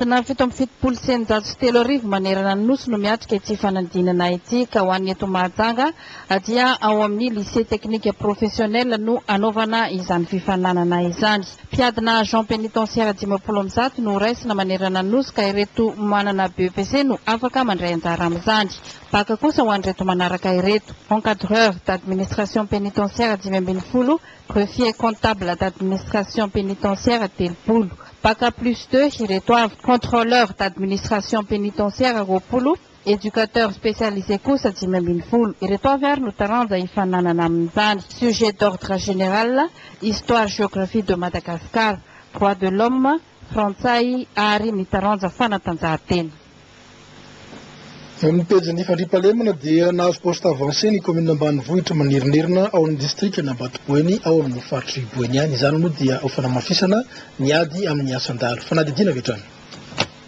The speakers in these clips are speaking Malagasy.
Na fito amin'ny fitopolo sy eninjato sy telo arivo manerana ny nosy no miatrika ity fanadinana ity ka ho an'ny eto Mahajanga dia ao amin'ny lycée technique professionnel no anaovana izany fifananana izany. Mpiadina agent pénitentiaire 10 no raisina manerana ny nosy ka ireto manana BEPC no afaka mandray anjara amin'izany. Baka kosa ho an'ireto manaraka ireto: encadreur d'administration pénitentiaire 10, greffier comptable d'administration pénitentiaire 10, Bac plus 2 ireto avy: contrôleur d'administration pénitentiaire 20, éducateur spécialisé kosa 10. Ireto avy ary no taranja ifananana amin'izany. Sujet d'ordre général: histoire géographie de Madagascar, droit de l'homme, frantsay ary mitaranja fanatanjahantena. Amin'ny pejy fandriampahalemana dia nahazo poste avancé ny commune ambanivohitra manerinerina ao amin'ny district n'Ambatoboeny ao amin'ny faritry Boeny any. Izany moa dia ao fanamafisana ny ady amin'ny asan-dalo. Fanadidina vetrany.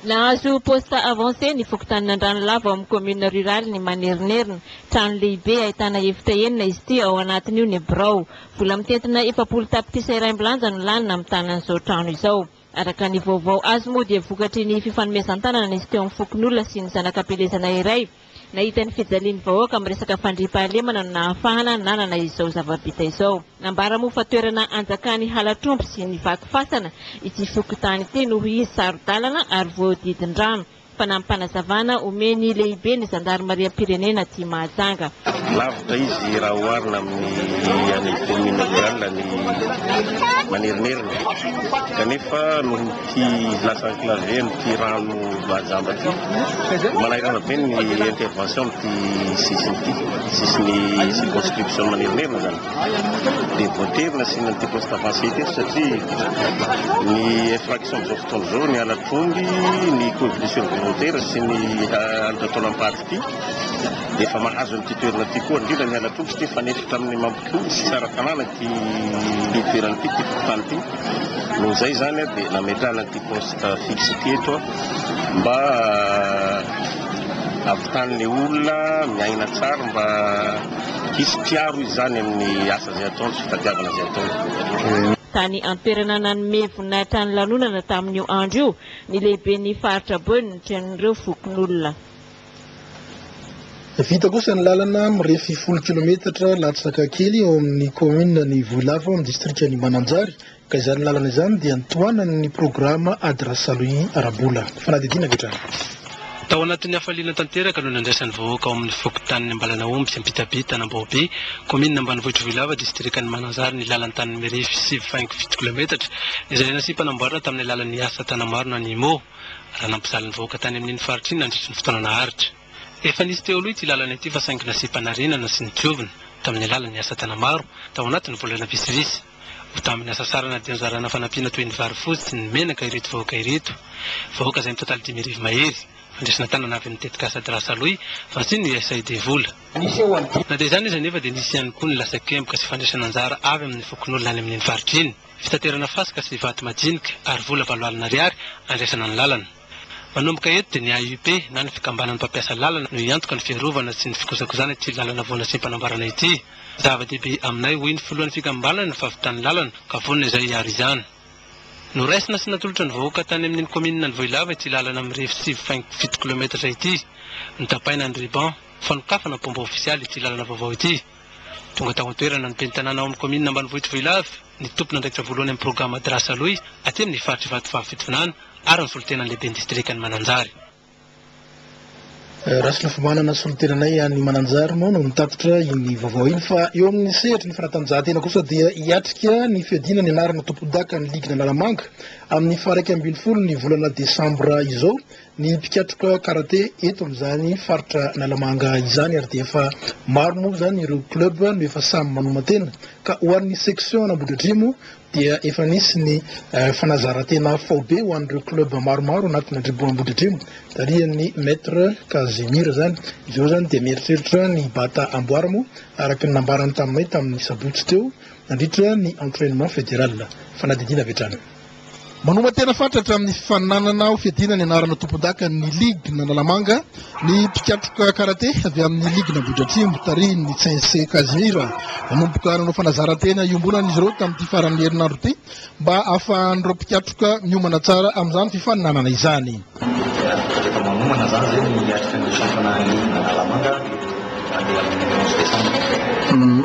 Nahazo poste avancé ny fokotanin'Andranolava ao amin'ny commune rurale ny manerinerina. Trano lehibe ahitana efitra enina izy ity ao anatiny io ny birao. Vola mitentina 70 tapitrisa iray milanja no lanina amin'ny tanan'izao trano izao. Araka ny vaovao azo moa dia vokatry ny fifanomezan-tanana izy teo amin'ny fokon'olona sy ny zanakam-pelezana iray. Nahita ny fijalian'ny vahoaka amin'ny resaka fandriampahalemana no nahafahana nanana izao zava-bita izao. Nambara moa fa toerana anjakan'ny halatrompo sy ny vaky fasana ity fokotany ity noho izy saro-dalana ary voadidin-drano. Fanampanazavana omeny lehibe ny Zandarmariam-pirenena ty Mahajanga. Lavitra izy raha oharina amin'ny any commune rurale ny manerinerina. Kanefa noho ty lasa enclavé ty rano Mahajanga ty, manahirana be ny intervention ty sisiny circonscription manerinerina zany. Dia voaterina sy ny poste avancé teto satria ny infraction zao fotoana zao ny halatromby, ny contribution volontaire sy ny andratonam-paty ty dia efa mahazo ny toerana ty koa indrindra ny halatromby sy ty fanefitra amin'ny mampikomy sy tsara-tanàna ty toerana ty fokotany ty. Noho izay zany dia nametrahana ty poste fixe ty eto mba avitan'ny olona miaina tsara mba hisy mpiaro izany amin'ny asa zay ataony sy fitadiavana zay ataony. Tany antoerana nanome voninahitra ny lanonana tamin'io andro io ny lehibe ny faritra Boeny ny tren'ireo fokon'olona. Vita kosa ny lalana mirefy 10 kilometatra latsaka kely ao amin'ny commune ny Voilava amin'ny district ny Mananjary ka izany lalana izany dia nitoanany programme Adrasalohi Arabola. Fanadidina vetrany. Tao anatin'ny hafaliana tanteraka no nandraisan'ny vahoaka ao amin'ny fokotanin'ny Ambalana Omby sy Ampitabita Nambaobe, commune ambanivohitra Voilava, district ny Mananjary ny lalan'ny tany mirefy 7 kilometatra izay nasipa namboarina tamin'ny lalan'ny asa Tanamarona ny Mo raha nampisalin'ny vahoaka tany amin'ny faritra iny nandritra ny fotoana naharitra. Efa nisy teo aloha ity lalana ity fa saingy nasipa narinana sy nitsiovina tamin'ny lalan'ny asa Tanamaro tao anatiny volana visivisy. Tamin'ny asa sarana dia anjarana fanampiana toy ny vary fotsy sy ny menaka ireto vahoaka ireto. Vahoaka izay mitotaly 10,000 mahery. Fandraisana tanana avy amin'ny tetika asa Adrasalohi fa sy ny SID vola. Na dia izany izy nefa dia nisy ihany koa ny lasa kemboka sy fandraisana anjara avy amin'ny fokon'olona any amin'ny faritra iny. Fitaterana fasika sy vato majinika ary vola 7 alina ariary andraisana ny lalana. Manomboka eto dia ny AUP na ny fikambanan'ny mpampiasa lalana no iantoka ny fiarovana sy ny fikojakojana ity lalana voana sy mpanambarana ity. Zava-dehibe aminay hoy ny filohan'ny fikambanana ny fahavitan'ny lalana ka vonona izay hiary izany. No raisina sy natolotra ny vahoaka tany amin'ny commune ny Voilava ity lalana mirefy 7 kilometatra ity. Notapaina ny ruban fanokafana pomba ofisialy ity lalana vaovao ity. Tonga tao an-toerana ny mpentanàna ao amin'ny commune ambanivohitra Voilava ny tompona andraikitra voalohany amin'ny programme Adrasalohi aty amin'ny faritra Vatovavi Fitovinany ary ny solitenan'ny lehibe ny district ny Mananjary. Rasina fomanana solitenanay any Mananjary moa no mitatitra iny vaovao iny fa eo amin'ny sehatra ny fanatanjahantena kosa dia hiatrika ny fiadina ny anarana tompon-daka ny Ligue Lalamanga amin'ny faha 12 ny volana Desambra izao ny mpikatroka karate eto amin'izany faritra Lalamanga izany ary dia efa maro moa zany ireo club no efa samy manomatena ka ho an'ny section Ambodidrimo dia efa nisy ny fanazarantena faobe ho an'ireo club maromaro anatin'ny Andribo Ambodidrimo tarihan'ny maître Kazimira zany. Izao zany dia mieritreritra ny bata amboarimo araka ny nambarany taminay tamin'ny sabotsy teo nandritra ny entraînement fédéral. Fanadidina vetrany. Manoma tena fantatra amin'ny fifaninanana ho fiadinana ny anarana tompon-daka ny ligue na Analamanga ny mpikatroka karate avy amin'ny ligue na Ambohidratrimo tariny Tsense Kazimira manomboka nanao fanazarantena iombonan'izy ireo tamin'ity faran'ny herinandro ity mba ahafahan'ireo mpikatroka miomana tsara amin'izany fifaninanana izany. Rehefa manomana zany zay ny hiatrika ny championnat ligue na Analamanga andeha amin'ny 11 décembre.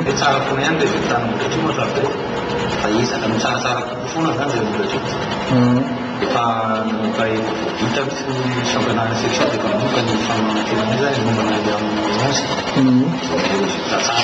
Dia tsara foana ihany ilay vitana Ambohidratrimo fa fa isaka ny tsaratsara foana zany zay Ambohidratrimo. Efa nanomboka vita ny championnat section dia efa nanomboka ny famanantenana zany mombana ilay amin'ny 11 tsara.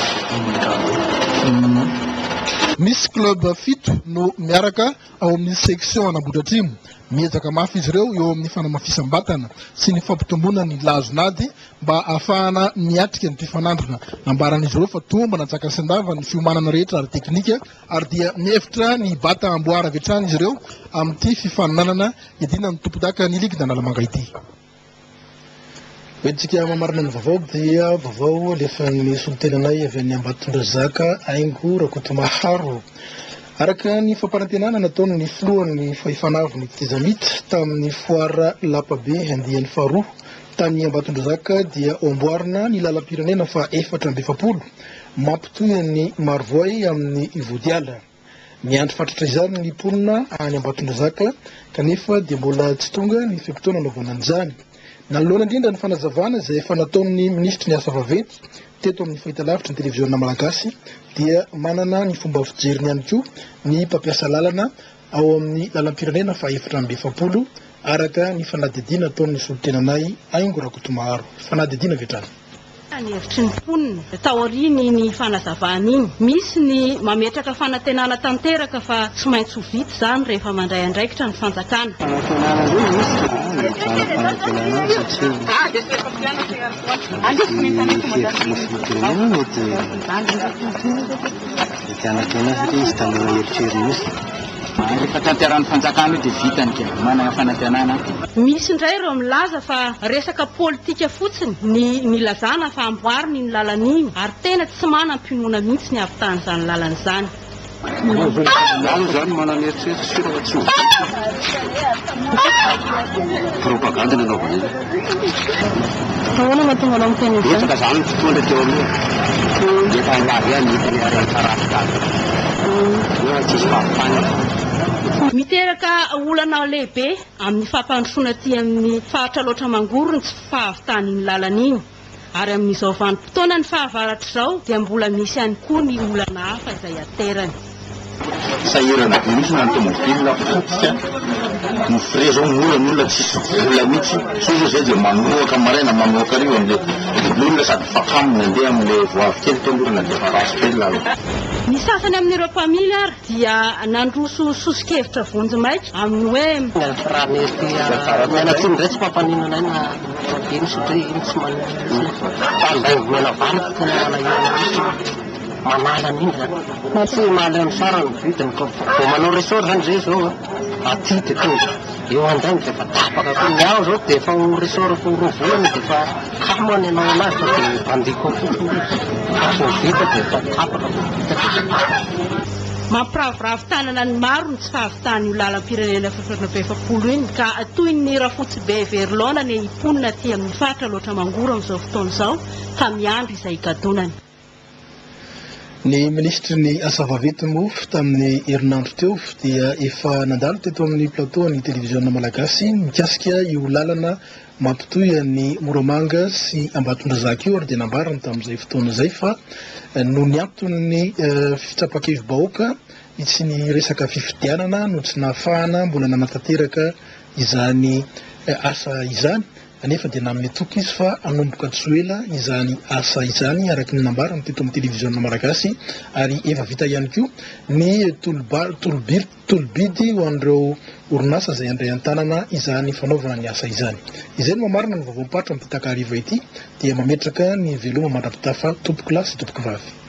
Misy club fito no miaraka ao amin'ny section an'Ambohidratrimo. Miezaka mafy izy ireo eo amin'ny fanamafisam-batana sy ny fampitomboana ny lazonady mba ahafahana miatrika ny tifanandrina. Nambaran'izy ireo fa tomba natsaka sendava ny fiomanana rehetra ary teknika ary dia mihevitra ny bata amboara avy hatrany izy ireo amin'ity fifaninanana iadina ny tompon-daka ny ligue d'Analamaga ity. Hoentsika mamarina ny vaovao dia vaovao alefa ny solontenanay avy any Ambatondrazaka Aingo Rakotomaharo. Araka ny famparantenana nataony ny filohan'ny fahifanavy Tezamita tamin'ny foara lapabe andian'ny faharoa tany Ambatondrazaka dia amboarina ny lalam-pirenena fa 420 mampitohy ny Marovoay amin'ny Ivodiala. Miandry fatratra izany ny mponina any Ambatondrazaka kanefa dia mbola tsy tonga ny feam-potoana anaovana an'izany. Nanoloana indrindra ny fanazavana izay efa nataon'ny ministry ny asa vaventy teto amin'ny fahitalavitra ny televiziona malagasy dia manana ny fomba fijeriny ihany koa ny mpampiasa lalana ao amin'ny lalam-pirenena fa 420 araka ny fanadihadiana ataon'ny solontenanay Aingo Rakotomaharo. Fanadihadiana avy hatrany. Ny hevitry ny mponina taoriny ny fanazavana iny misy ny mametraka fanantenana tanteraka fa tsy maintsy ho vita zany rehefa mandray andraikitra ny fanjakana. Rehefa tanteran'ny fanjakana dia vitany ke manana fanantenana. Misy indray ireo milaza fa resaka politika fotsiny ny milazana fa amboariny ny lalana ary tena tsy manam-pinoana mihitsy ny avitany izany lalana izany. Zany manana eritreritry sy raha propaganda ny anaovana izy. Ahoana mahatonga anao miteny izany? Resaka zany ny fotoana teo amin'ny efa angavy ihany hitany ara-tsarafitany. Tsisy fahavitany. Miteraka olana lehibe amin'ny fampandrosoana aty amin'ny faritra loatra mangorony tsy fahavitany ny lalana iny ary amin'izao vanim-potoana ny fahavaratra izao dia mbola misy ihany koa ny olana hafa izay aterany. Sahirana be mihitsy na ny tomobila fotsika ny frais zao molana tsisy vola mihitsy sozo zay dia manoaka maraina manoaka arivo amin'ilay olona sady fakamina andeha amin'ilay voavy kely teo olona dia fa rasy kely lalo. Ny sasany amin'ireo mpamily ary dia nandroso sosikevitra vonjy maika amin'ny hoe tsy ndray tsy pampaninana na iny satria iny tsy mandaingomena valika tena manala an'iny zany tsy mahala ny sara ny vidiny ko vo manao resort zany zay zao aty dia tonga eo andrainy dia fa tapaka ko ny ao zao dia efa ho resort ko roa volana dia fa kamo any anao anazy fa dia andiko fotsiny fa vita dia fa tapaka mampiravoravo tanana ny maro ny tsy fahavitany io lalam-pirenena 420 iny ka toy ny rafotsy be Verlona ny imponina aty amin'ny faritra loatra mangoro amin'izao fotoana izao ka miandry izay gadonany. Ny ministry ny asa vaventy moa tamin'ny herinandro teo dia efa nandalo teto amin'ny plateau ny televiziona malagasy mikasika io lalana mampitohy ny Moramanga sy Ambatondrazaka io ary dia nambarany tamin'izay fotoana izay fa no ny antony fitsapakevim-bahoaka sy ny resaka fifidianana no tsy nahafahana mbola nanatanteraka izany asa izany anefa dia nametoky izy fa anomboka tsy ela izany asa izany araky ny nambarany teto amin'ny televiziona malagasy ary efa vita ihany koa ny tolobidy ho an'ireo orinasa izay andray an-tanana izany fanaovana ny asa izany. Izay no mamarina ny vaovao-mipatra amin'ny takariva ity dia mametraka ny veloma mandrapitafa tompoko lahy sy tompoko vavy.